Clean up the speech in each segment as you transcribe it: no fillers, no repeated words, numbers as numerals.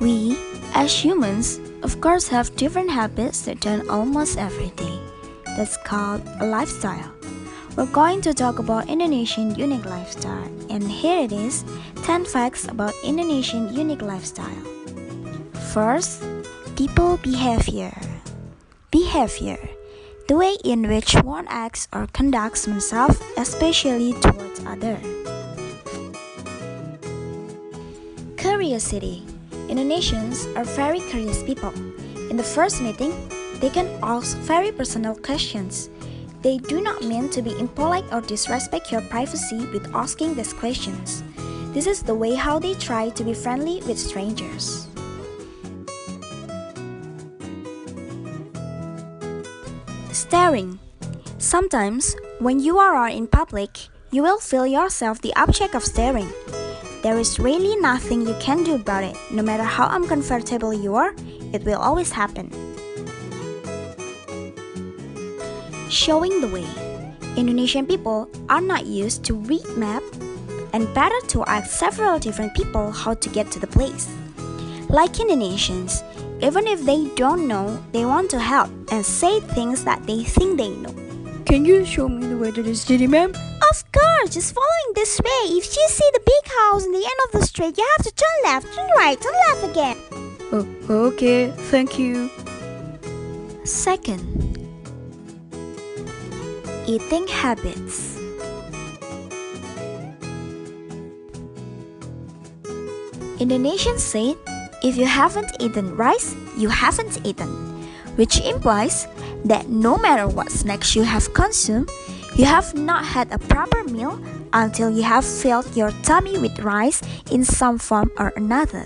We, as humans, of course have different habits that done almost every day. That's called a lifestyle. We're going to talk about Indonesian unique lifestyle, and here it is, 10 facts about Indonesian unique lifestyle. First, people behavior. Behavior, the way in which one acts or conducts himself, especially towards others. Curiosity. Indonesians are very curious people. In the first meeting, they can ask very personal questions. They do not mean to be impolite or disrespect your privacy with asking these questions. This is the way how they try to be friendly with strangers. Staring. Sometimes, when you are in public, you will feel yourself the object of staring. There is really nothing you can do about it. No matter how uncomfortable you are, it will always happen. Showing the way. Indonesian people are not used to read map and better to ask several different people how to get to the place. Like Indonesians, even if they don't know, they want to help and say things that they think they know. Can you show me the way to the city, ma'am? Of course, just following this way. If you see the big house in the end of the street, you have to turn left, turn right, turn left again. Oh, okay, thank you. Second, eating habits. Indonesians say, if you haven't eaten rice, you haven't eaten, which implies that no matter what snacks you have consumed, you have not had a proper meal until you have filled your tummy with rice in some form or another.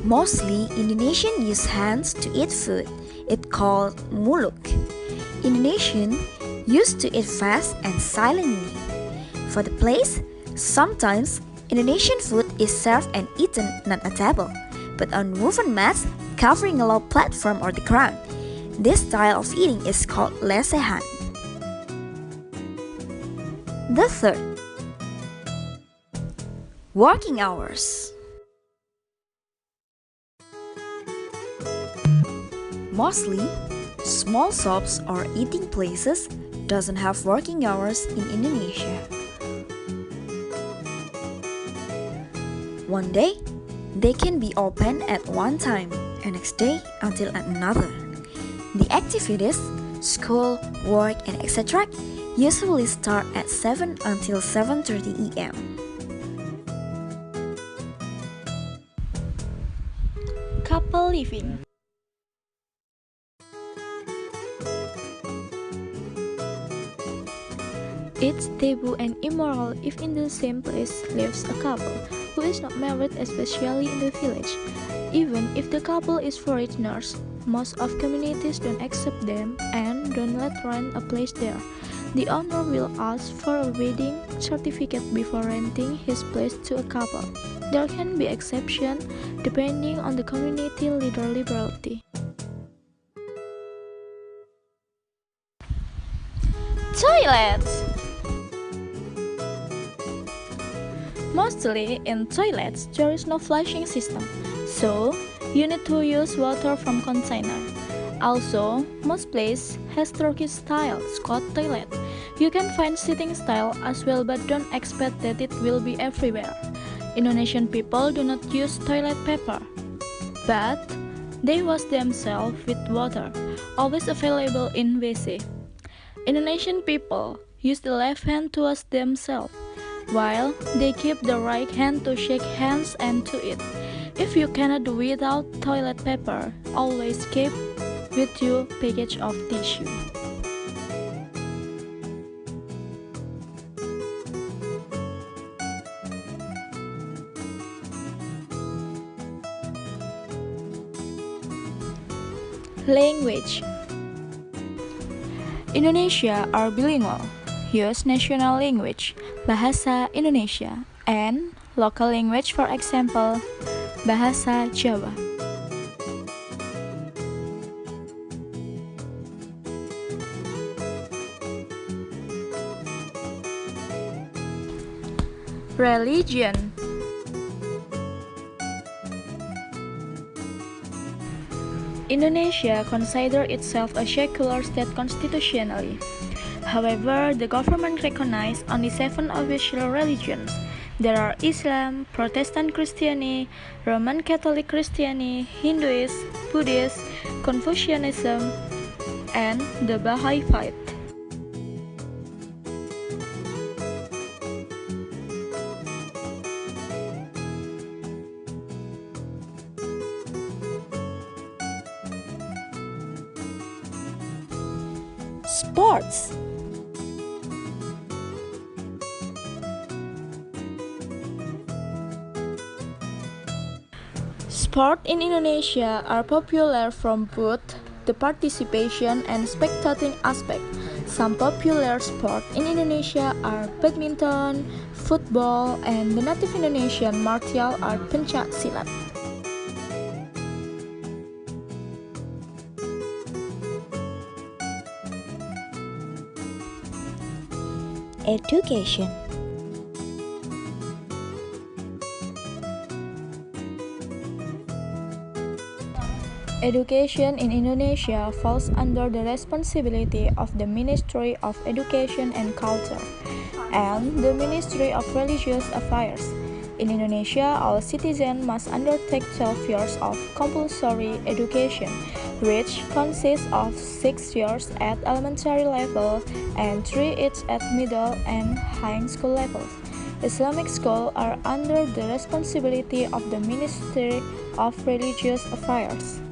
Mostly, Indonesians use hands to eat food. It's called muluk. Indonesian used to eat fast and silently. For the place, sometimes Indonesian food is served and eaten not at a table, but on woven mats covering a low platform or the ground. This style of eating is called lesehan. The third, working hours. Mostly, small shops or eating places doesn't have working hours in Indonesia. One day, they can be open at one time and next day until at another. The activities, school, work, and etc. usually start at 7 until 7:30 am. Couple living. It's taboo and immoral if in the same place lives a couple who is not married, especially in the village. Even if the couple is foreigners, most of communities don't accept them and don't let rent a place there. The owner will ask for a wedding certificate before renting his place to a couple. There can be exceptions depending on the community leader liberality. Toilets. Mostly in toilets, there is no flushing system, so you need to use water from container. Also, most places has Turkish style squat toilet. You can find sitting style as well, but don't expect that it will be everywhere. Indonesian people do not use toilet paper, but they wash themselves with water, always available in WC. Indonesian people use the left hand to wash themselves, while they keep the right hand to shake hands and to eat. If you cannot do without toilet paper, always keep with you package of tissue. Language. Indonesia are bilingual, use national language, Bahasa Indonesia, and local language, for example, Bahasa Jawa. Religion. Indonesia considers itself a secular state constitutionally. However, the government recognizes only 7 official religions. There are Islam, Protestant Christianity, Roman Catholic Christianity, Hinduism, Buddhism, Confucianism, and the Baha'i Faith. Sports. Sports in Indonesia are popular from both the participation and spectating aspect. Some popular sports in Indonesia are badminton, football, and the native Indonesian martial art pencak silat. Education. Education in Indonesia falls under the responsibility of the Ministry of Education and Culture and the Ministry of Religious Affairs. In Indonesia, all citizens must undertake 12 years of compulsory education, which consists of 6 years at elementary level and 3 each at middle and high school levels. Islamic schools are under the responsibility of the Ministry of Religious Affairs.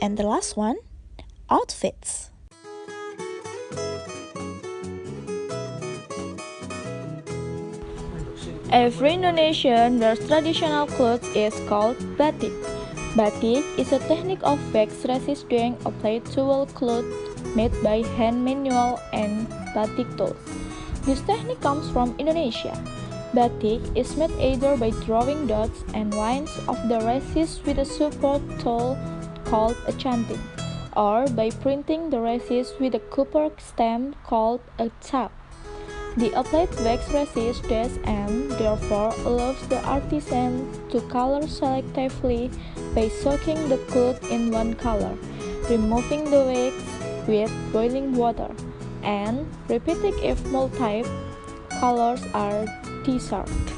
And the last one, outfits. Every Indonesian wears traditional clothes is called batik. Batik is a technique of wax resist doing applied to wool cloth made by hand manual and batik tools. This technique comes from Indonesia. Batik is made either by drawing dots and lines of the resist with a support tool called a canting, or by printing the resist with a copper stamp called a cap. The applied wax resist does and therefore allows the artisan to color selectively by soaking the cloth in one color, removing the wax with boiling water, and repeating if multiple colors are desired.